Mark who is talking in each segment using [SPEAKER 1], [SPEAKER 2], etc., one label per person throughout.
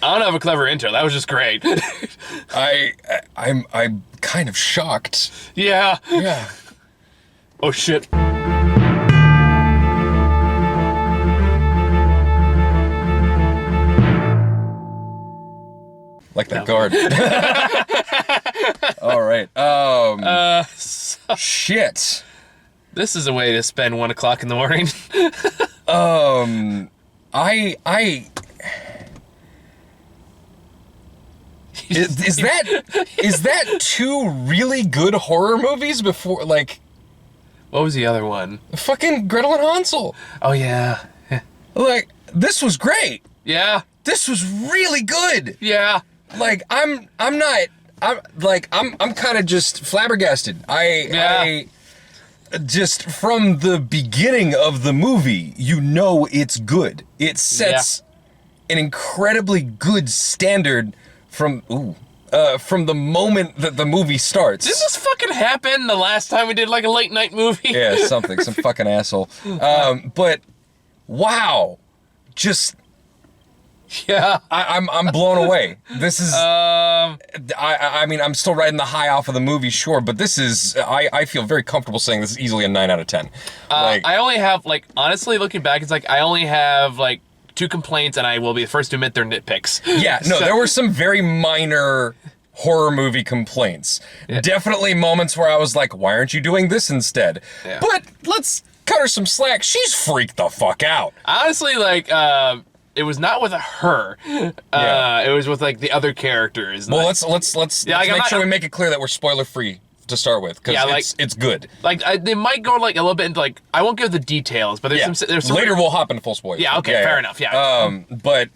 [SPEAKER 1] I don't have a clever intro. That was just great.
[SPEAKER 2] I'm kind of shocked.
[SPEAKER 1] Yeah.
[SPEAKER 2] Yeah.
[SPEAKER 1] Oh shit.
[SPEAKER 2] Like that guard. All right. Shit.
[SPEAKER 1] This is a way to spend 1 o'clock in the morning.
[SPEAKER 2] Is that two really good horror movies before, like...
[SPEAKER 1] What was the other one?
[SPEAKER 2] Fucking Gretel and Hansel.
[SPEAKER 1] Oh yeah.
[SPEAKER 2] Like, this was great.
[SPEAKER 1] Yeah.
[SPEAKER 2] This was really good.
[SPEAKER 1] Yeah.
[SPEAKER 2] Like, I'm kind of just flabbergasted. I just from the beginning of the movie, you know it's good. It sets an incredibly good standard from the moment that the movie starts.
[SPEAKER 1] Did this fucking happen the last time we did like a late night movie?
[SPEAKER 2] Yeah, some fucking asshole. But wow, just
[SPEAKER 1] yeah,
[SPEAKER 2] I'm blown away. This is I mean, I'm still riding the high off of the movie, sure, but this is I feel very comfortable saying this is easily a 9 out of 10.
[SPEAKER 1] I only have, like, honestly looking back, it's like I only have like 2 complaints, and I will be the first to admit they're nitpicks.
[SPEAKER 2] Yeah, no, there were some very minor horror movie complaints. Yeah. Definitely moments where I was like, why aren't you doing this instead? Yeah. But let's cut her some slack. She's freaked the fuck out.
[SPEAKER 1] Honestly, like, it was not with her. It was with, like, the other characters.
[SPEAKER 2] Well, let's make sure we make it clear that we're spoiler free to start with, because it's good.
[SPEAKER 1] Like, they might go like a little bit into, like, I won't give the details, but there's some
[SPEAKER 2] later we'll hop into full spoilers.
[SPEAKER 1] Yeah, okay, fair enough. Yeah.
[SPEAKER 2] But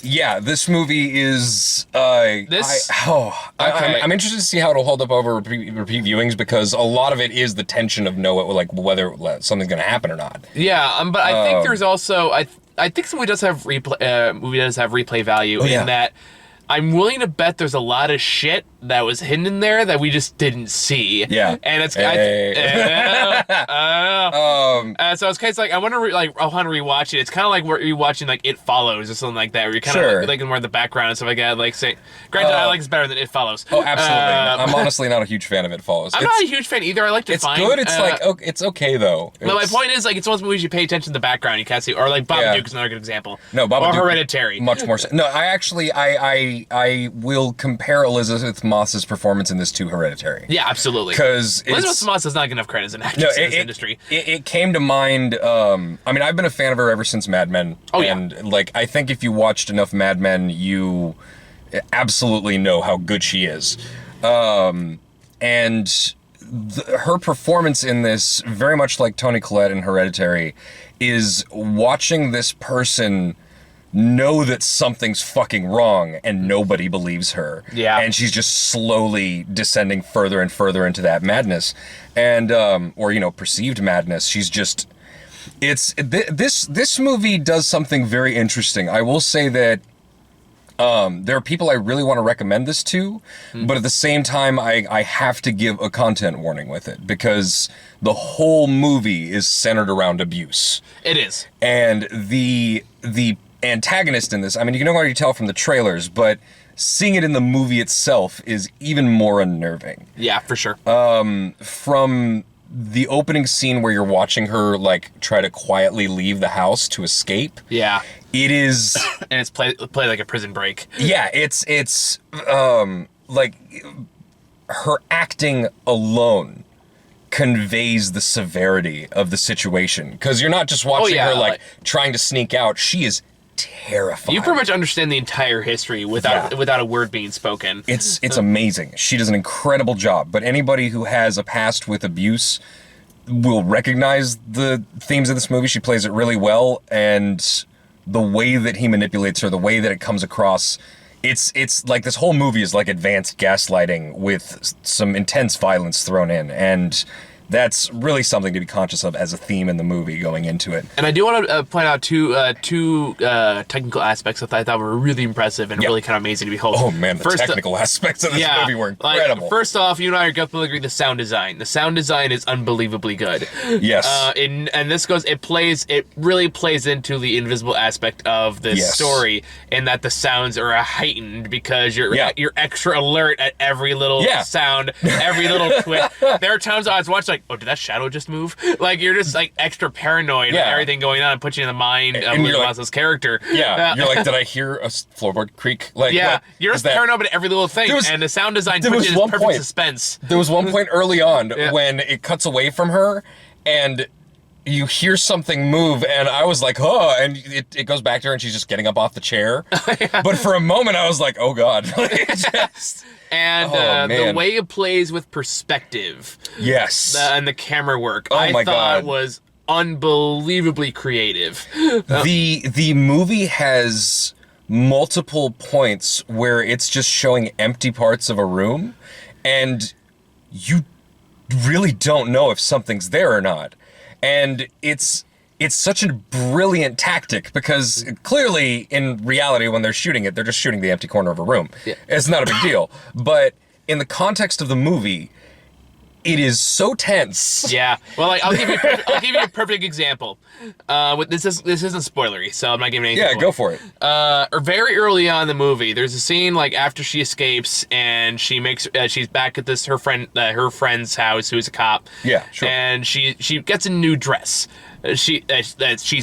[SPEAKER 2] yeah, this movie is I'm interested to see how it'll hold up over repeat viewings, because a lot of it is the tension of whether something's gonna happen or not.
[SPEAKER 1] Yeah, but I think there's also I think this movie does have replay value in that I'm willing to bet there's a lot of shit that was hidden in there that we just didn't see.
[SPEAKER 2] Yeah.
[SPEAKER 1] And it's so it's kind of like I want to rewatch it. It's kind of like we're rewatching like It Follows or something like that, where you're kind of like more in the background and stuff like that. Like, say, granted, I like it's better than It Follows.
[SPEAKER 2] Oh, absolutely. I'm honestly not a huge fan of It Follows.
[SPEAKER 1] I'm not a huge fan either. I like to find.
[SPEAKER 2] It's good. It's it's okay though.
[SPEAKER 1] But my point is, like, it's one of those movies you pay attention to the background. You can't see, or like Babadook is another good example.
[SPEAKER 2] No, Babadook.
[SPEAKER 1] Or Hereditary.
[SPEAKER 2] Much more so. No, I will compare Elizabeth Moss's performance in this to Hereditary.
[SPEAKER 1] Yeah, absolutely.
[SPEAKER 2] Because
[SPEAKER 1] Elizabeth Moss does not get enough credit as an actress in this industry.
[SPEAKER 2] It came to mind. I mean, I've been a fan of her ever since Mad Men.
[SPEAKER 1] Oh,
[SPEAKER 2] and like, I think if you watched enough Mad Men, you absolutely know how good she is. And her performance in this, very much like Toni Collette in Hereditary, is watching this person know that something's fucking wrong and nobody believes her.
[SPEAKER 1] Yeah.
[SPEAKER 2] And she's just slowly descending further and further into that madness. And, or, perceived madness. She's just, this movie does something very interesting. I will say that, there are people I really want to recommend this to, but at the same time, I have to give a content warning with it, because the whole movie is centered around abuse.
[SPEAKER 1] It is.
[SPEAKER 2] And the antagonist in this, I mean, you can already tell from the trailers, but seeing it in the movie itself is even more unnerving.
[SPEAKER 1] Yeah, for sure.
[SPEAKER 2] From the opening scene where you're watching her, like, try to quietly leave the house to escape.
[SPEAKER 1] Yeah.
[SPEAKER 2] It is...
[SPEAKER 1] and it's played like a Prison Break.
[SPEAKER 2] Yeah, it's like, her acting alone conveys the severity of the situation. Because you're not just watching her, like, trying to sneak out. She is terrifying.
[SPEAKER 1] You pretty much understand the entire history without a word being spoken.
[SPEAKER 2] It's amazing. She does an incredible job. But anybody who has a past with abuse will recognize the themes of this movie. She plays it really well, and the way that he manipulates her, the way that it comes across, it's like this whole movie is like advanced gaslighting with some intense violence thrown in, and That's really something to be conscious of as a theme in the movie going into it.
[SPEAKER 1] And I do want to point out two technical aspects that I thought were really impressive and really kind of amazing to behold.
[SPEAKER 2] Oh man, the technical aspects of this movie were incredible.
[SPEAKER 1] Like, first off, you and I are definitely agree the sound design. The sound design is unbelievably good.
[SPEAKER 2] Yes.
[SPEAKER 1] And this goes, it really plays into the invisible aspect of this story, in that the sounds are heightened because you're extra alert at every little sound, every little twist. There are times I was watching like, oh, did that shadow just move? Like, you're just like extra paranoid of everything going on and put you in the mind of Lee Maslow's character.
[SPEAKER 2] Yeah, you're like, did I hear a floorboard creak? Like,
[SPEAKER 1] you're just paranoid about every little thing, and the sound design puts you in perfect suspense.
[SPEAKER 2] There was one point early on when it cuts away from her, and you hear something move, and I was like, oh, and it goes back to her, and she's just getting up off the chair. But for a moment, I was like, oh God.
[SPEAKER 1] And the way it plays with perspective.
[SPEAKER 2] Yes.
[SPEAKER 1] And the camera work, I thought was unbelievably creative.
[SPEAKER 2] The movie has multiple points where it's just showing empty parts of a room, and you really don't know if something's there or not. And it's such a brilliant tactic, because clearly in reality when they're shooting it, they're just shooting the empty corner of a room. Yeah. It's not a big deal. But in the context of the movie, it is so tense.
[SPEAKER 1] Yeah. Well, like, I'll give you a perfect example. This isn't spoilery, so I'm not giving anything.
[SPEAKER 2] Yeah, go for it.
[SPEAKER 1] Very early on in the movie, there's a scene like after she escapes and she's back at her friend's house, who's a cop.
[SPEAKER 2] Yeah, sure.
[SPEAKER 1] And she gets a new dress. She's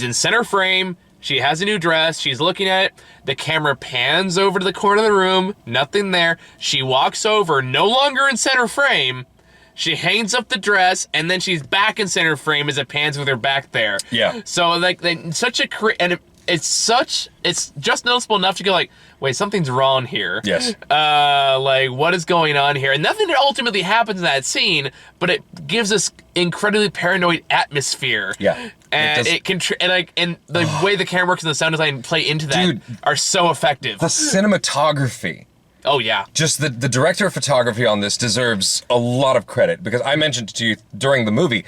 [SPEAKER 1] in center frame. She has a new dress. She's looking at it. The camera pans over to the corner of the room. Nothing there. She walks over, no longer in center frame. She hangs up the dress, and then she's back in center frame as it pans with her back there.
[SPEAKER 2] Yeah.
[SPEAKER 1] So like, it's just noticeable enough to go like, wait, something's wrong here.
[SPEAKER 2] Yes.
[SPEAKER 1] Like, what is going on here? And nothing ultimately happens in that scene, but it gives us incredibly paranoid atmosphere.
[SPEAKER 2] Yeah.
[SPEAKER 1] And the way the camera works and the sound design play into that are so effective.
[SPEAKER 2] The cinematography.
[SPEAKER 1] Oh, yeah.
[SPEAKER 2] Just the director of photography on this deserves a lot of credit, because I mentioned to you during the movie,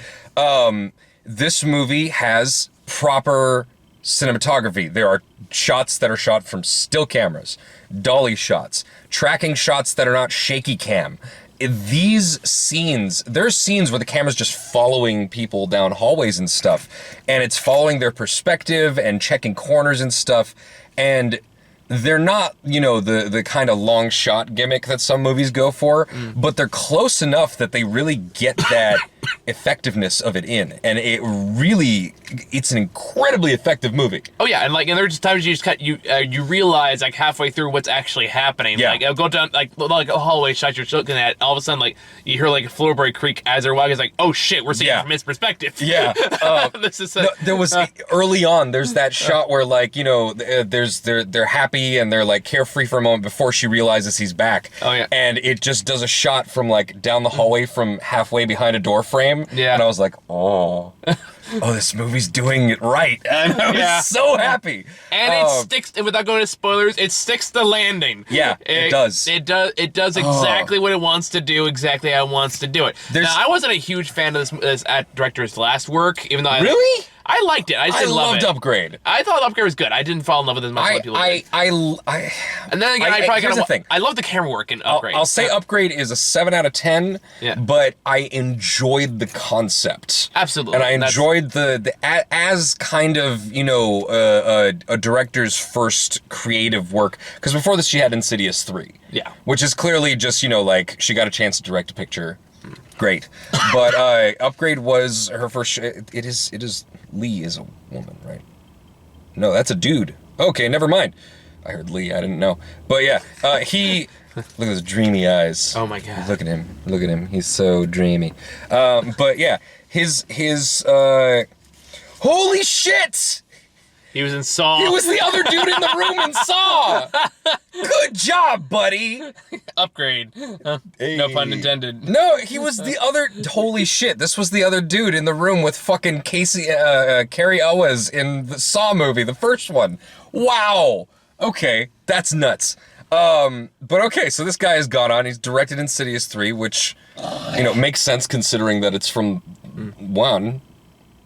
[SPEAKER 2] this movie has proper cinematography. There are shots that are shot from still cameras, dolly shots, tracking shots that are not shaky cam. These scenes, there's scenes where the camera's just following people down hallways and stuff, and it's following their perspective and checking corners and stuff, and they're not, the kind of long shot gimmick that some movies go for, but they're close enough that they really get that effectiveness of it in. And it's an incredibly effective movie.
[SPEAKER 1] Oh yeah, and there's just times you realize like halfway through what's actually happening. Yeah. Like, I'll go down like a hallway shot you're looking at, all of a sudden like you hear like a floorboard creak as they're walking. It's like, oh shit, we're seeing it from his perspective. Yeah.
[SPEAKER 2] There was early on, there's that shot where like, they're happy and they're like carefree for a moment before she realizes he's back.
[SPEAKER 1] Oh yeah.
[SPEAKER 2] And it just does a shot from like down the hallway from halfway behind a door frame.
[SPEAKER 1] Yeah.
[SPEAKER 2] And I was like, oh, this movie's doing it right. And I was so happy.
[SPEAKER 1] And it sticks, without going to spoilers, it sticks the landing.
[SPEAKER 2] Yeah, it does.
[SPEAKER 1] It does exactly what it wants to do, exactly how it wants to do it. Now, I wasn't a huge fan of this director's last work, even though I liked it. I just didn't love it.
[SPEAKER 2] I loved Upgrade.
[SPEAKER 1] I thought Upgrade was good. I didn't fall in love with it as much as people did. And then again, here's the thing. I love the camera work in Upgrade.
[SPEAKER 2] I'll say Upgrade is a 7 out of 10, but I enjoyed the concept.
[SPEAKER 1] Absolutely.
[SPEAKER 2] And I enjoyed the as kind of, a director's first creative work. Because before this, she had Insidious 3.
[SPEAKER 1] Yeah.
[SPEAKER 2] Which is clearly just, like, she got a chance to direct a picture. Great. But Upgrade was her first... It is... Lee is a woman, right? No, that's a dude. Okay, never mind. I heard Lee, I didn't know. But yeah, he... Look at those dreamy eyes.
[SPEAKER 1] Oh my god.
[SPEAKER 2] Look at him. He's so dreamy. But yeah, his holy shit!
[SPEAKER 1] He was in Saw.
[SPEAKER 2] He was the other dude in the room in Saw! Good job, buddy!
[SPEAKER 1] Upgrade. Hey. No pun intended.
[SPEAKER 2] No, he was the other... Holy shit, this was the other dude in the room with fucking Carrie Elwes in the Saw movie, the first one. Wow! Okay, that's nuts. But okay, so this guy has gone on. He's directed Insidious 3, which, makes sense considering that it's from Wan,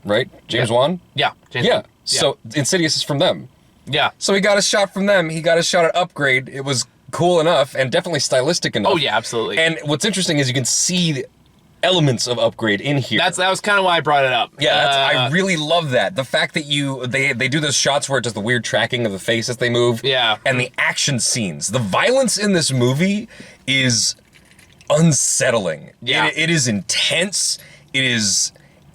[SPEAKER 2] right? James Wan?
[SPEAKER 1] Yeah. James
[SPEAKER 2] Yeah.
[SPEAKER 1] Wan.
[SPEAKER 2] So Insidious is from them.
[SPEAKER 1] Yeah.
[SPEAKER 2] So he got a shot from them. He got a shot at Upgrade. It was cool enough and definitely stylistic enough.
[SPEAKER 1] Oh, yeah, absolutely.
[SPEAKER 2] And what's interesting is you can see the elements of Upgrade in here.
[SPEAKER 1] That was kind of why I brought it up.
[SPEAKER 2] Yeah, I really love that. The fact that they do those shots where it does the weird tracking of the face as they move.
[SPEAKER 1] Yeah.
[SPEAKER 2] And the action scenes. The violence in this movie is unsettling.
[SPEAKER 1] Yeah.
[SPEAKER 2] It is intense.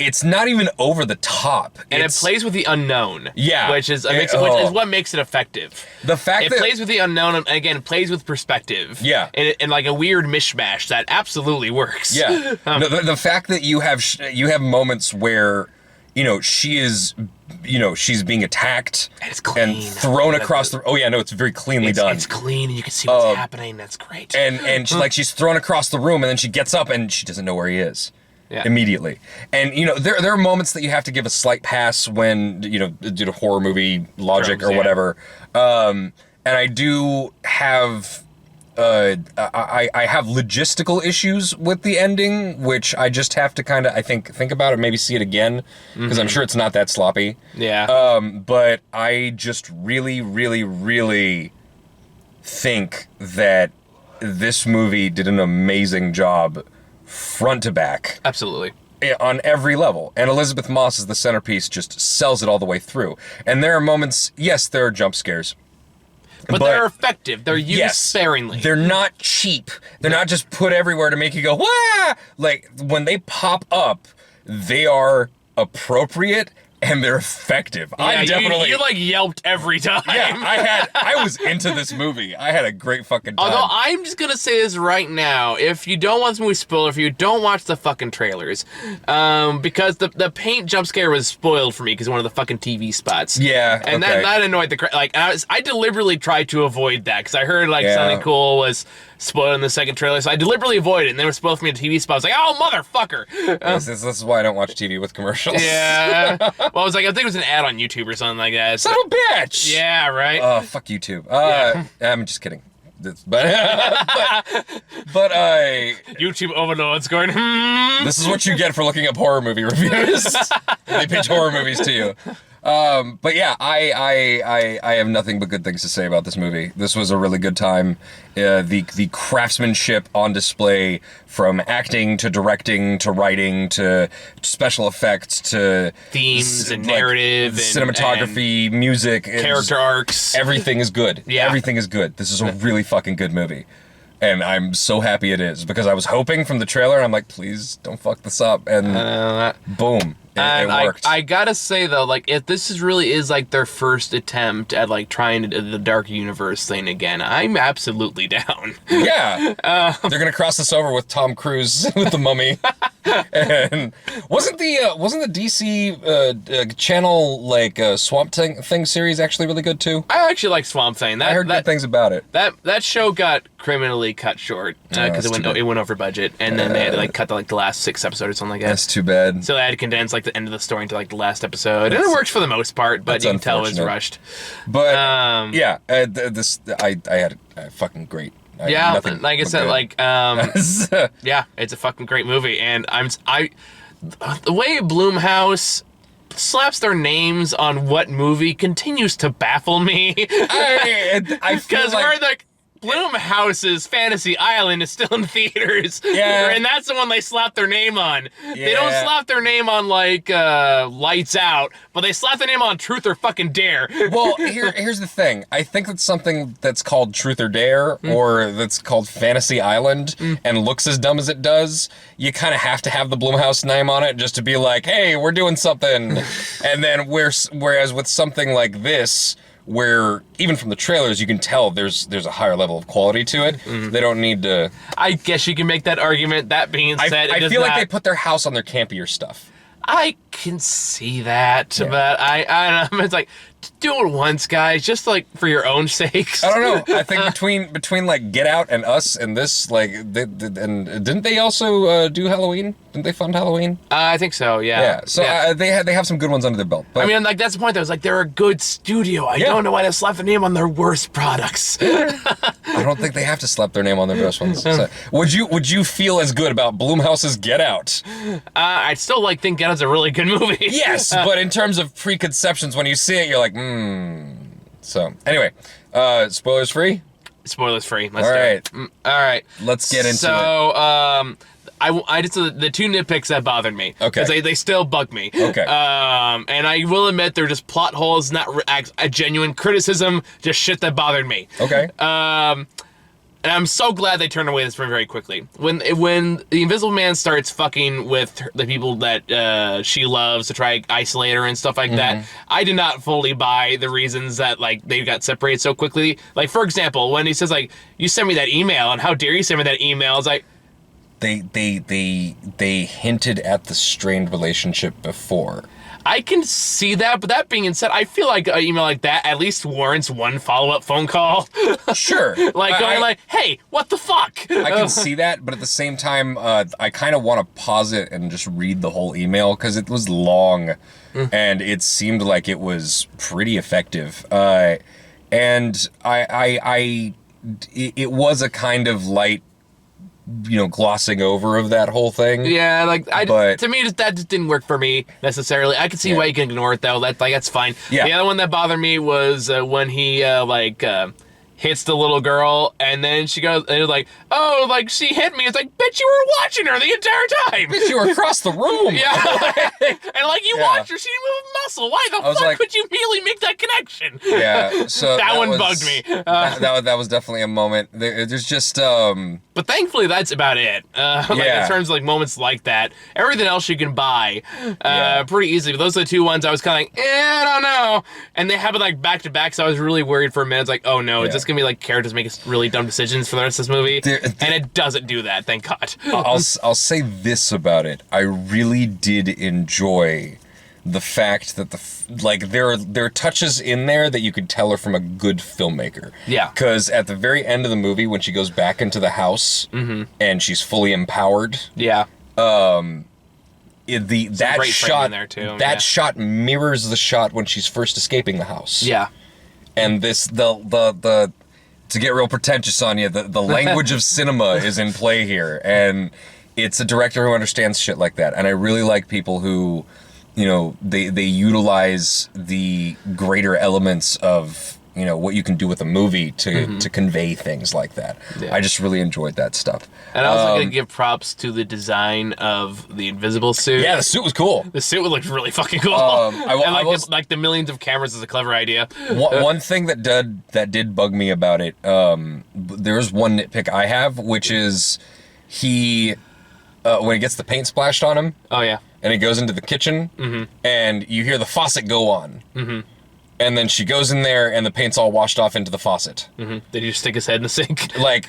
[SPEAKER 2] It's not even over the top.
[SPEAKER 1] And it plays with the unknown.
[SPEAKER 2] Yeah.
[SPEAKER 1] Which is what makes it effective.
[SPEAKER 2] The fact
[SPEAKER 1] it plays with the unknown, and again, it plays with perspective.
[SPEAKER 2] Yeah.
[SPEAKER 1] And like a weird mishmash that absolutely works.
[SPEAKER 2] Yeah. The fact that you have moments where, she is, she's being attacked and thrown across the. Oh yeah, no, it's very cleanly done.
[SPEAKER 1] It's clean, and you can see what's happening. That's great.
[SPEAKER 2] And she's thrown across the room, and then she gets up, and she doesn't know where he is.
[SPEAKER 1] Yeah.
[SPEAKER 2] Immediately. And, there are moments that you have to give a slight pass when, due to horror movie logic or whatever. And I do have, I have logistical issues with the ending, which I just have to kind of, I think about it, maybe see it again, because I'm sure it's not that sloppy.
[SPEAKER 1] Yeah.
[SPEAKER 2] But I just really, really, really think that this movie did an amazing job front to back.
[SPEAKER 1] Absolutely.
[SPEAKER 2] On every level. And Elizabeth Moss as the centerpiece just sells it all the way through. And there are moments, yes, there are jump scares.
[SPEAKER 1] But they're effective. They're used sparingly.
[SPEAKER 2] They're not cheap. They're not just put everywhere to make you go, wah! Like, when they pop up, they are appropriate and they're effective.
[SPEAKER 1] Yeah, I definitely... You like yelped every time.
[SPEAKER 2] Yeah, I was into this movie. I had a great fucking time.
[SPEAKER 1] Although, I'm just gonna say this right now. If you don't want this movie spoiled for you, don't watch the fucking trailers. Because the paint jump scare was spoiled for me because one of the fucking TV spots.
[SPEAKER 2] Yeah,
[SPEAKER 1] and that annoyed the crowd. Like, I deliberately tried to avoid that because I heard, something cool was spoiled in the second trailer, so I deliberately avoided it, and they were spoiled for me in TV spot. I was like, oh, motherfucker!
[SPEAKER 2] This is why I don't watch TV with commercials.
[SPEAKER 1] Yeah. Well, I was like, I think it was an ad on YouTube or something like that.
[SPEAKER 2] Son of a bitch!
[SPEAKER 1] Yeah, right?
[SPEAKER 2] Oh, fuck YouTube. I'm just kidding. But
[SPEAKER 1] YouTube overlords going,
[SPEAKER 2] This is what you get for looking up horror movie reviews. They pitch horror movies to you. But yeah, I have nothing but good things to say about this movie. This was a really good time. The craftsmanship on display, from acting to directing to writing to special effects to
[SPEAKER 1] themes and narrative,
[SPEAKER 2] cinematography, and music,
[SPEAKER 1] character arcs.
[SPEAKER 2] Everything is good.
[SPEAKER 1] Yeah,
[SPEAKER 2] everything is good. This is a really fucking good movie. And I'm so happy it is, because I was hoping from the trailer, I'm like, please don't fuck this up. And boom. It worked.
[SPEAKER 1] I gotta say though, like, if this really is like their first attempt at like trying to do the dark universe thing again, I'm absolutely down.
[SPEAKER 2] Yeah, they're gonna cross this over with Tom Cruise with the Mummy. And wasn't the DC channel like Swamp Thing series actually really good too?
[SPEAKER 1] I actually like Swamp Thing.
[SPEAKER 2] I heard good things about it.
[SPEAKER 1] That show got criminally cut short because it went over budget, and then they had to like cut the last 6 episodes or something like that.
[SPEAKER 2] That's too bad.
[SPEAKER 1] So they had to condense like the end of the story into like the last episode, and it works for the most part, but you can tell it was rushed.
[SPEAKER 2] But I had a fucking great.
[SPEAKER 1] Like I said, yeah, it's a fucking great movie, and the way Blumhouse slaps their names on what movie continues to baffle me. Because we're like, Blumhouse's Fantasy Island is still in theaters.
[SPEAKER 2] Yeah.
[SPEAKER 1] And that's the one they slap their name on. Yeah. They don't slap their name on, like, Lights Out, but they slap their name on Truth or fucking Dare.
[SPEAKER 2] Well, here's the thing. I think that something that's called Truth or Dare, or that's called Fantasy Island, and looks as dumb as it does, you kind of have to have the Blumhouse name on it just to be like, hey, we're doing something. And then whereas with something like this, where even from the trailers you can tell there's a higher level of quality to it. They don't need to.
[SPEAKER 1] I guess you can make that argument. That being said,
[SPEAKER 2] I feel like they put their house on their campier stuff.
[SPEAKER 1] I can see that, but I don't know. It's like,
[SPEAKER 2] Yeah.
[SPEAKER 1] Do it once, guys, just like for your own sakes.
[SPEAKER 2] I don't know. I think between like Get Out and Us and this, like, and didn't they also do Halloween? Didn't they fund Halloween?
[SPEAKER 1] I think so. Yeah.
[SPEAKER 2] Yeah. So they have some good ones under their belt. But
[SPEAKER 1] I mean, like that's the point. Though, it's like they're a good studio. I don't know why they slapped their name on their worst products.
[SPEAKER 2] I don't think they have to slap their name on their best ones. So, would you feel as good about Blumhouse's Get Out?
[SPEAKER 1] I still think Get Out's a really good movie.
[SPEAKER 2] Yes, but in terms of preconceptions, when you see it, you're like, So anyway, spoilers free.
[SPEAKER 1] Spoilers free.
[SPEAKER 2] All right.
[SPEAKER 1] All right.
[SPEAKER 2] Let's get into it.
[SPEAKER 1] So, I just the two nitpicks that bothered me.
[SPEAKER 2] Okay.
[SPEAKER 1] Because they still bug me.
[SPEAKER 2] Okay.
[SPEAKER 1] And I will admit they're just plot holes, not a genuine criticism, just shit that bothered me.
[SPEAKER 2] Okay.
[SPEAKER 1] And I'm so glad they turned away this very quickly. When the Invisible Man starts fucking with the people that she loves to try isolate her and stuff like that, I did not fully buy the reasons that like they got separated so quickly. Like for example, when he says like, "You sent me that email," and how dare you send me that email? It's like
[SPEAKER 2] they hinted at the strained relationship before.
[SPEAKER 1] I can see that, but that being said, I feel like an email like that at least warrants one follow-up phone call.
[SPEAKER 2] Sure.
[SPEAKER 1] Like, hey, what the fuck?
[SPEAKER 2] I can see that, but at the same time, I kind of want to pause it and just read the whole email because it was long, and it seemed like it was pretty effective. And it was a kind of light, glossing over of that whole thing.
[SPEAKER 1] Yeah, to me, that just didn't work for me necessarily. I can see why you can ignore it though. That's fine.
[SPEAKER 2] Yeah.
[SPEAKER 1] The other one that bothered me was when he hits the little girl, and then she goes, and it's like, oh, like she hit me. It's like, bitch, you were watching her the entire time.
[SPEAKER 2] Bitch, you were across the room.
[SPEAKER 1] Yeah, and like you watched her, she didn't move a muscle. Why the fuck could you immediately make that connection?
[SPEAKER 2] Yeah, so
[SPEAKER 1] that one bugged me.
[SPEAKER 2] That was definitely a moment. There's just
[SPEAKER 1] But thankfully, that's about it. In terms of like moments like that, everything else you can buy pretty easily. But those are the two ones I was kind of like, I don't know. And they have it like back to back, so I was really worried for a minute. It's like, oh no, is this gonna be like characters making really dumb decisions for the rest of this movie? And it doesn't do that, thank God.
[SPEAKER 2] I'll say this about it: I really did enjoy the fact that there are touches in there that you could tell are from a good filmmaker.
[SPEAKER 1] Yeah.
[SPEAKER 2] Because at the very end of the movie, when she goes back into the house and she's fully empowered.
[SPEAKER 1] Yeah.
[SPEAKER 2] That shot
[SPEAKER 1] in there too.
[SPEAKER 2] That shot mirrors the shot when she's first escaping the house.
[SPEAKER 1] Yeah.
[SPEAKER 2] And the to get real pretentious on you, the language of cinema is in play here, and it's a director who understands shit like that. And I really like people who, they utilize the greater elements of what you can do with a movie to convey things like that. Yeah. I just really enjoyed that stuff.
[SPEAKER 1] And I was going to give props to the design of the invisible suit.
[SPEAKER 2] Yeah, the suit was cool.
[SPEAKER 1] The suit looked really fucking cool. The millions of cameras is a clever idea.
[SPEAKER 2] One thing that did bug me about it, there's one nitpick I have, which is he, when he gets the paint splashed on him.
[SPEAKER 1] Oh, yeah.
[SPEAKER 2] And he goes into the kitchen, and you hear the faucet go on. And then she goes in there, and the paint's all washed off into the faucet.
[SPEAKER 1] Did he just stick his head in the sink?
[SPEAKER 2] Like,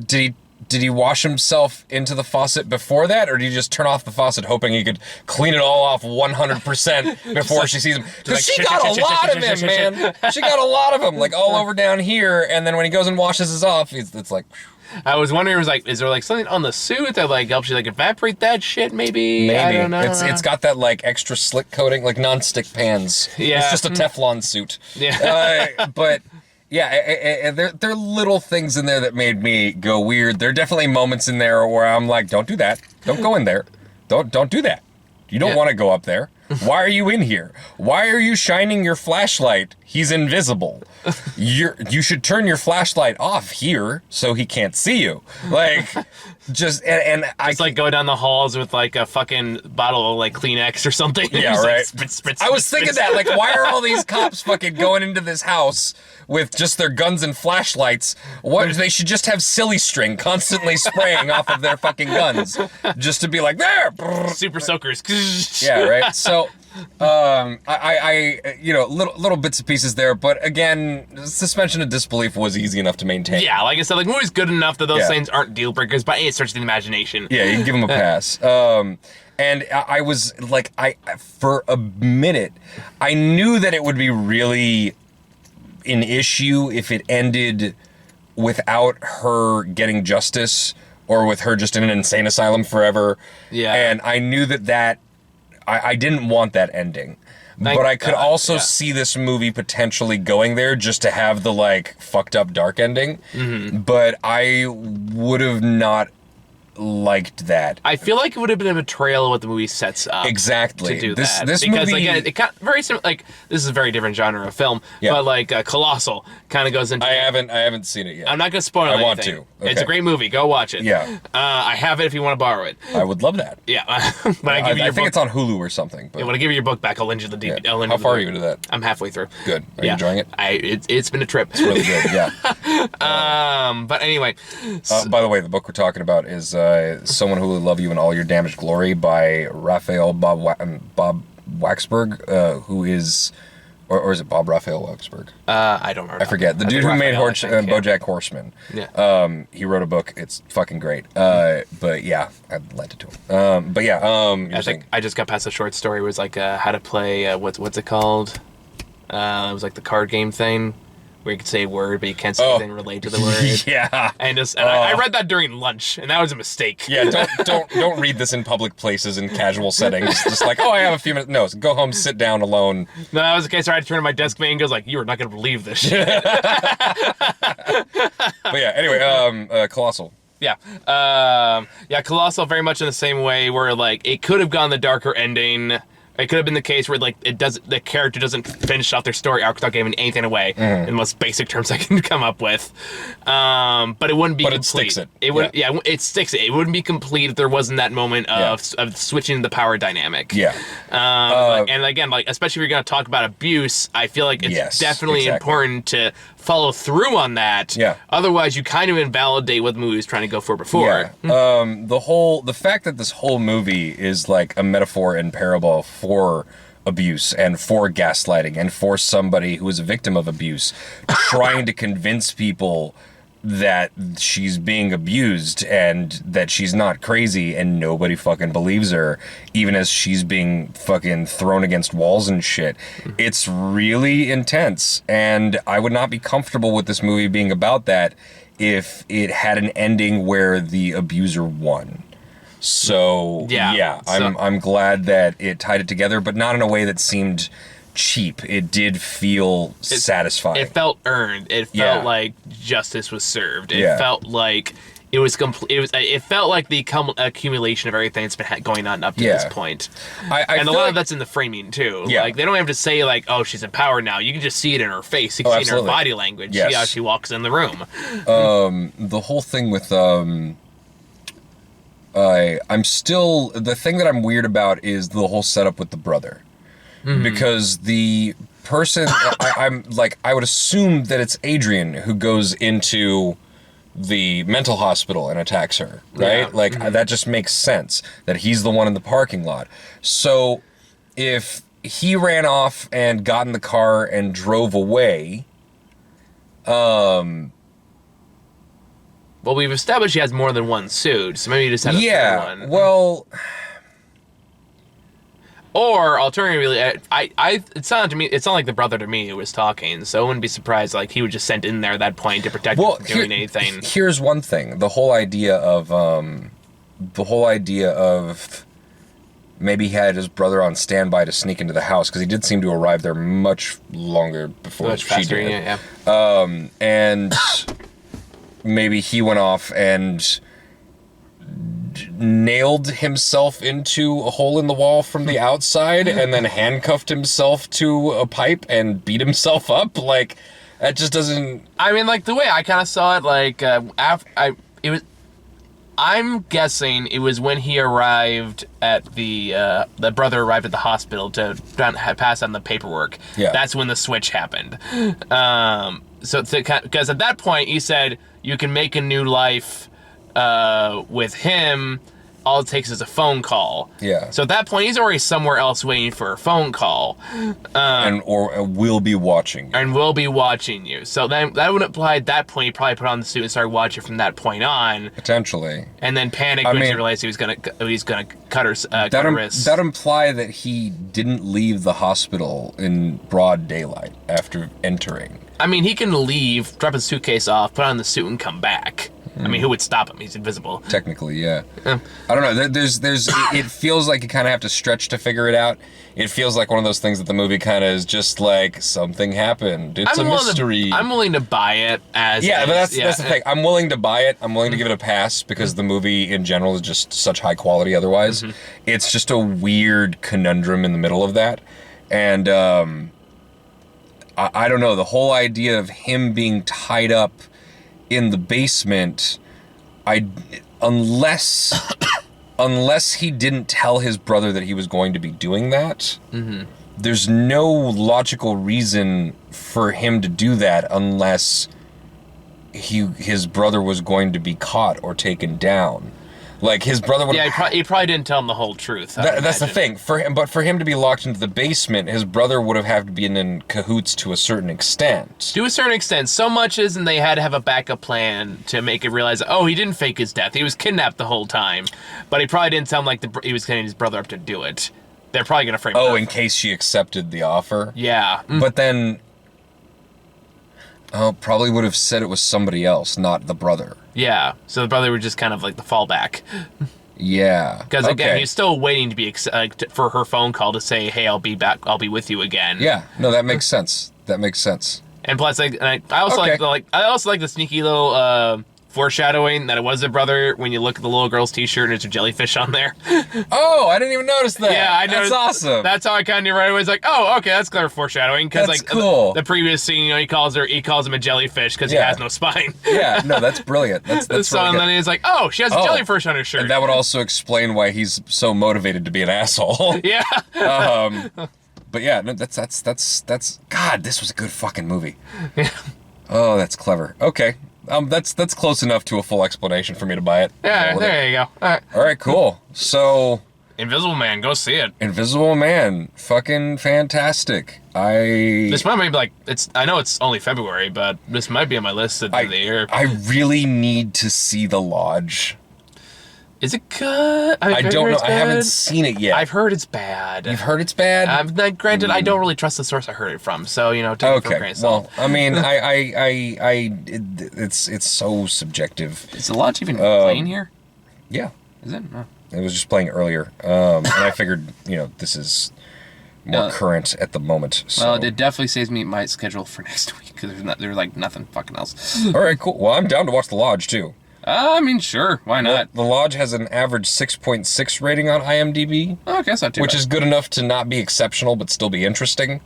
[SPEAKER 2] did he wash himself into the faucet before that, or did he just turn off the faucet hoping he could clean it all off 100% before she sees him? Because she got a lot of him, man. She got a lot of him, like all over down here. And then when he goes and washes his off, it's like.
[SPEAKER 1] I was wondering, is there like something on the suit that like helps you like evaporate that shit? Maybe. I don't know.
[SPEAKER 2] It's got that like extra slick coating, like non-stick pans.
[SPEAKER 1] Yeah.
[SPEAKER 2] It's just a Teflon suit.
[SPEAKER 1] Yeah.
[SPEAKER 2] But yeah, there are little things in there that made me go weird. There are definitely moments in there where I'm like, don't do that. Don't go in there. Don't do that. You don't want to go up there. Why are you in here? Why are you shining your flashlight? He's invisible. You should turn your flashlight off here so he can't see you. Like, just
[SPEAKER 1] it's like go down the halls with like a fucking bottle of like Kleenex or something.
[SPEAKER 2] Yeah, right.
[SPEAKER 1] Like, spit,
[SPEAKER 2] I was thinking that, like, why are all these cops fucking going into this house with just their guns and flashlights? What, they should just have silly string constantly spraying off of their fucking guns, just to be like, there,
[SPEAKER 1] super soakers.
[SPEAKER 2] Yeah, right. So, little bits and pieces there, but again, suspension of disbelief was easy enough to maintain.
[SPEAKER 1] Yeah, like I said, like movie's good enough that those things aren't deal breakers by any stretch of the imagination.
[SPEAKER 2] Yeah, you can give them a pass. And I was like, for a minute, I knew that it would be really an issue if it ended without her getting justice or with her just in an insane asylum forever.
[SPEAKER 1] Yeah.
[SPEAKER 2] And I knew that I didn't want that ending. But I could also see this movie potentially going there just to have the, like, fucked up dark ending. Mm-hmm. But I would have not liked that.
[SPEAKER 1] I feel like it would have been a betrayal of what the movie sets up.
[SPEAKER 2] Exactly.
[SPEAKER 1] To do
[SPEAKER 2] this
[SPEAKER 1] that.
[SPEAKER 2] This
[SPEAKER 1] because,
[SPEAKER 2] movie...
[SPEAKER 1] again, it got very similar, like, this is a very different genre of film, but, like, Colossal kind of goes into...
[SPEAKER 2] I haven't seen it yet.
[SPEAKER 1] I'm not going to spoil anything.
[SPEAKER 2] I want to. Okay.
[SPEAKER 1] It's a great movie. Go watch it.
[SPEAKER 2] Yeah.
[SPEAKER 1] I have it if you want to borrow it.
[SPEAKER 2] I would love that.
[SPEAKER 1] Yeah. When I give you your
[SPEAKER 2] I think
[SPEAKER 1] book,
[SPEAKER 2] it's on Hulu or something. But...
[SPEAKER 1] when I give you your book back, I'll lend you the DVD.
[SPEAKER 2] Yeah. How far are you into that?
[SPEAKER 1] I'm halfway through.
[SPEAKER 2] Good. Are you enjoying it?
[SPEAKER 1] It's been a trip.
[SPEAKER 2] It's really good, yeah.
[SPEAKER 1] But anyway.
[SPEAKER 2] By the way, the book we're talking about is Someone Who Will Love You in All Your Damaged Glory by Raphael Bob Waxberg, who is... Or is it Bob Raphael Waxberg?
[SPEAKER 1] I don't remember.
[SPEAKER 2] I forget. The dude who made BoJack Horseman.
[SPEAKER 1] Yeah.
[SPEAKER 2] He wrote a book. It's fucking great. But yeah, I lent it to him. But yeah,
[SPEAKER 1] I think I just got past a short story. It was like how to play, what's it called? It was like the card game thing. Where you could say a word, but you can't say anything related to the word.
[SPEAKER 2] Yeah.
[SPEAKER 1] And I read that during lunch, and that was a mistake.
[SPEAKER 2] Yeah, don't read this in public places in casual settings. Just like, I have a few minutes. No, go home, sit down alone.
[SPEAKER 1] No, that was the case where I had to turn to my desk mate and goes like, "You are not going to believe this shit."
[SPEAKER 2] But yeah, anyway, Colossal.
[SPEAKER 1] Yeah. Colossal very much in the same way where, like, it could have gone the darker ending. It could have been the case where, like, the character doesn't finish off their story arc without giving anything away in the most basic terms I can come up with. But it wouldn't be complete.
[SPEAKER 2] It sticks it.
[SPEAKER 1] It sticks it. It wouldn't be complete if there wasn't that moment of switching the power dynamic.
[SPEAKER 2] Yeah.
[SPEAKER 1] And again, like, especially if you're going to talk about abuse, I feel like it's definitely important to follow through on that.
[SPEAKER 2] Yeah.
[SPEAKER 1] Otherwise, you kind of invalidate what the movie was trying to go for before.
[SPEAKER 2] Yeah. The fact that this whole movie is like a metaphor and parable for abuse and for gaslighting and for somebody who is a victim of abuse trying to convince people that she's being abused and that she's not crazy, and nobody fucking believes her, even as she's being fucking thrown against walls and shit. It's really intense, and I would not be comfortable with this movie being about that if it had an ending where the abuser won. So I'm glad that it tied it together, but not in a way that seemed cheap. It did feel satisfying.
[SPEAKER 1] It felt earned. It felt like justice was served. It felt like it was complete. It felt like the accumulation of everything that's been going on up to this point. And a lot of that's in the framing too.
[SPEAKER 2] Yeah.
[SPEAKER 1] Like, they don't have to say like, "Oh, she's in power now." You can just see it in her face. You can see it in her body language.
[SPEAKER 2] Yes.
[SPEAKER 1] See how she walks in the room.
[SPEAKER 2] The whole thing with I'm still, the thing that I'm weird about is the whole setup with the brother. Because the person, I would assume that it's Adrian who goes into the mental hospital and attacks her, right?
[SPEAKER 1] Yeah.
[SPEAKER 2] That just makes sense, that he's the one in the parking lot. So if he ran off and got in the car and drove away,
[SPEAKER 1] well, we've established he has more than one suit, so maybe you just had a third one.
[SPEAKER 2] Well...
[SPEAKER 1] Or alternatively, it sounded to me, it's not like the brother to me who was talking, so I wouldn't be surprised like he was just sent in there at that point to protect him from doing anything.
[SPEAKER 2] Here's one thing: the whole idea of maybe he had his brother on standby to sneak into the house, because he did seem to arrive there much longer before she did. And maybe he went off and nailed himself into a hole in the wall from the outside and then handcuffed himself to a pipe and beat himself up. Like, that just doesn't...
[SPEAKER 1] I mean, like, the way I kind of saw it, like, I'm guessing it was when he arrived at the brother arrived at the hospital to pass on the paperwork.
[SPEAKER 2] Yeah.
[SPEAKER 1] That's when the switch happened. Because at that point, he said, you can make a new life with him. all it takes is a phone call.
[SPEAKER 2] Yeah.
[SPEAKER 1] So at that point, he's already somewhere else waiting for a phone call.
[SPEAKER 2] Or will be watching you.
[SPEAKER 1] And will be watching you. So then that would imply at that point, he probably put on the suit and started watching from that point on.
[SPEAKER 2] Potentially.
[SPEAKER 1] And then panicked when he realized he was gonna cut her wrist.
[SPEAKER 2] That imply that he didn't leave the hospital in broad daylight after entering.
[SPEAKER 1] I mean, he can leave, drop his suitcase off, put on the suit, and come back. I mean, who would stop him? He's invisible.
[SPEAKER 2] Technically, yeah. I don't know. It feels like you kind of have to stretch to figure it out. It feels like one of those things that the movie kind of is just like, something happened. It's a mystery.
[SPEAKER 1] I'm willing to buy it as...
[SPEAKER 2] Yeah, but that's the thing. I'm willing to buy it. I'm willing to give it a pass because the movie in general is just such high quality otherwise. It's just a weird conundrum in the middle of that. And I don't know. The whole idea of him being tied up in the basement, unless he didn't tell his brother that he was going to be doing that, there's no logical reason for him to do that unless his brother was going to be caught or taken down. Like, his brother would...
[SPEAKER 1] Yeah, he probably didn't tell him the whole truth.
[SPEAKER 2] That's the thing. But for him to be locked into the basement, his brother would have had to be in cahoots to a certain extent.
[SPEAKER 1] To a certain extent. So much as they had to have a backup plan to make it realize, oh, he didn't fake his death. He was kidnapped the whole time. But he probably didn't tell him he was getting his brother up to do it. They're probably going to frame it.
[SPEAKER 2] Oh, in case she accepted the offer?
[SPEAKER 1] Yeah.
[SPEAKER 2] But then... Oh, probably would have said it was somebody else, not the brother.
[SPEAKER 1] Yeah, so the brother was just kind of like the fallback.
[SPEAKER 2] Yeah.
[SPEAKER 1] Because again, he's still waiting to be for her phone call to say, "Hey, I'll be back. I'll be with you again."
[SPEAKER 2] Yeah. No, that makes sense. That makes sense.
[SPEAKER 1] And plus, I also like the sneaky little foreshadowing that it was a brother when you look at the little girl's t-shirt and there's a jellyfish on there.
[SPEAKER 2] Oh, I didn't even notice that.
[SPEAKER 1] Yeah, I noticed.
[SPEAKER 2] That's awesome.
[SPEAKER 1] That's how I kind of knew right away. It's like, oh, okay, that's clever foreshadowing. Because
[SPEAKER 2] that's cool.
[SPEAKER 1] The previous scene, he calls him a jellyfish because he has no spine.
[SPEAKER 2] Yeah, no, that's brilliant. That's
[SPEAKER 1] so
[SPEAKER 2] really good.
[SPEAKER 1] Then he's like, oh, she has a jellyfish on her shirt.
[SPEAKER 2] And that would also explain why he's so motivated to be an asshole.
[SPEAKER 1] Yeah.
[SPEAKER 2] But yeah, no, that's God, this was a good fucking movie. Yeah. Oh, that's clever. Okay. That's close enough to a full explanation for me to buy it.
[SPEAKER 1] Yeah, there you go.
[SPEAKER 2] All right, cool. So,
[SPEAKER 1] Invisible Man, go see it.
[SPEAKER 2] Invisible Man, fucking fantastic.
[SPEAKER 1] This might be like I know it's only February, but this might be on my list of the year.
[SPEAKER 2] I really need to see The Lodge.
[SPEAKER 1] Is it good?
[SPEAKER 2] I don't know. I haven't seen it yet.
[SPEAKER 1] I've heard it's bad.
[SPEAKER 2] You've heard it's bad?
[SPEAKER 1] Granted, I don't really trust the source I heard it from, so take it for a grain of salt.
[SPEAKER 2] Well, I mean, it's so subjective.
[SPEAKER 1] Is The Lodge even playing here?
[SPEAKER 2] Yeah.
[SPEAKER 1] Is it? No.
[SPEAKER 2] It was just playing earlier, and I figured, this is more current at the moment. So.
[SPEAKER 1] Well, it definitely saves me my schedule for next week because there's like nothing fucking else.
[SPEAKER 2] All right, cool. Well, I'm down to watch The Lodge too.
[SPEAKER 1] I mean, sure. Why not?
[SPEAKER 2] The Lodge has an average 6.6 rating on IMDb.
[SPEAKER 1] Oh, okay, that's not too bad.
[SPEAKER 2] Which is good enough to not be exceptional, but still be interesting.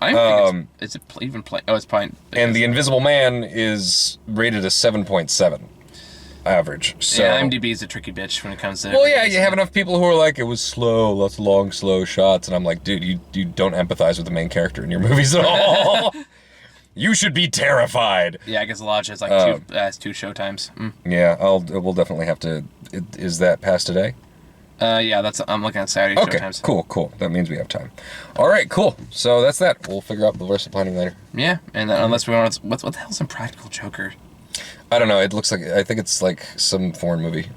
[SPEAKER 1] I think is it even play? Oh, it's fine.
[SPEAKER 2] And The Invisible Man is rated a 7.7 average. So
[SPEAKER 1] yeah, IMDb is a tricky bitch when it comes to.
[SPEAKER 2] Well, yeah, you have enough people who are like, it was slow, lots of long, slow shots, and I'm like, dude, you don't empathize with the main character in your movies at all. You should be terrified.
[SPEAKER 1] Yeah, I guess The Lodge has like two showtimes.
[SPEAKER 2] Yeah, we'll definitely have to. Is that past today?
[SPEAKER 1] Yeah, I'm looking at Saturday showtimes.
[SPEAKER 2] Cool. That means we have time. All right, cool. So that's that. We'll figure out the rest of the planning later.
[SPEAKER 1] Yeah, and unless we want to, what the hell's Impractical Joker?
[SPEAKER 2] I don't know. It looks like I think it's like some foreign movie.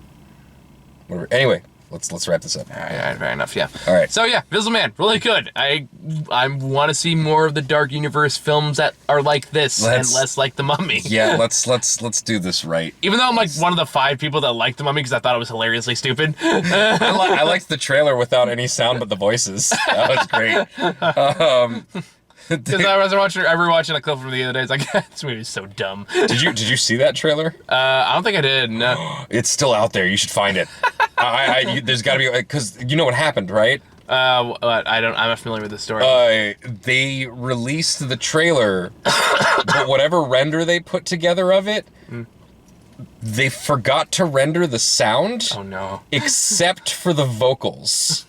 [SPEAKER 2] Whatever. Anyway. Let's wrap this up.
[SPEAKER 1] All right, fair enough. Yeah.
[SPEAKER 2] All right.
[SPEAKER 1] So yeah, Invisible Man, really good. I want to see more of the Dark Universe films that are like this and less like The Mummy.
[SPEAKER 2] Yeah, let's do this right.
[SPEAKER 1] Even though I'm like one of the 5 people that liked The Mummy because I thought it was hilariously stupid.
[SPEAKER 2] I liked the trailer without any sound but the voices. That was great.
[SPEAKER 1] Because I was watching a clip from the other day. It's like, this movie is so dumb.
[SPEAKER 2] Did you see that trailer?
[SPEAKER 1] I don't think I did. No.
[SPEAKER 2] It's still out there. You should find it. There's got to be, because you know what happened, right?
[SPEAKER 1] What? I'm not familiar with the story.
[SPEAKER 2] They released the trailer, but whatever render they put together of it, they forgot to render the sound.
[SPEAKER 1] Oh no!
[SPEAKER 2] Except for the vocals.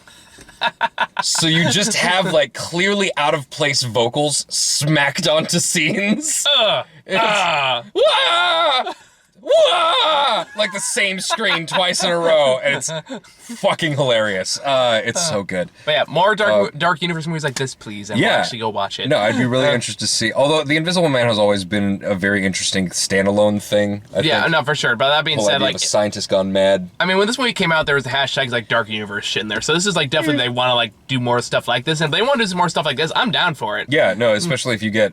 [SPEAKER 2] So you just have like clearly out of place vocals smacked onto scenes. Wah! Like the same screen twice in a row, and it's fucking hilarious. It's so good.
[SPEAKER 1] But yeah, more Dark Universe movies like this, please, and we'll actually go watch it.
[SPEAKER 2] No, I'd be really interested to see. Although The Invisible Man has always been a very interesting standalone thing. I think.
[SPEAKER 1] No, for sure. But that being said, like,
[SPEAKER 2] a scientist gone mad.
[SPEAKER 1] I mean, when this movie came out, there was the hashtags like Dark Universe shit in there. So this is like definitely they want to like do more stuff like this, and if they want to do some more stuff like this, I'm down for it.
[SPEAKER 2] Yeah, no, especially if you get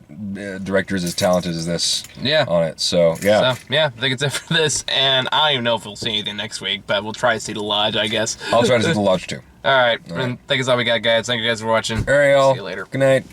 [SPEAKER 2] directors as talented as this. On it. So yeah.
[SPEAKER 1] So yeah, I think it's it for this, and I don't even know if we'll see anything next week, but we'll try to see The Lodge, I guess.
[SPEAKER 2] I'll try to see The Lodge too.
[SPEAKER 1] All right. And I think that's all we got, guys. Thank you guys for watching.
[SPEAKER 2] All right, y'all.
[SPEAKER 1] See you later.
[SPEAKER 2] Good night.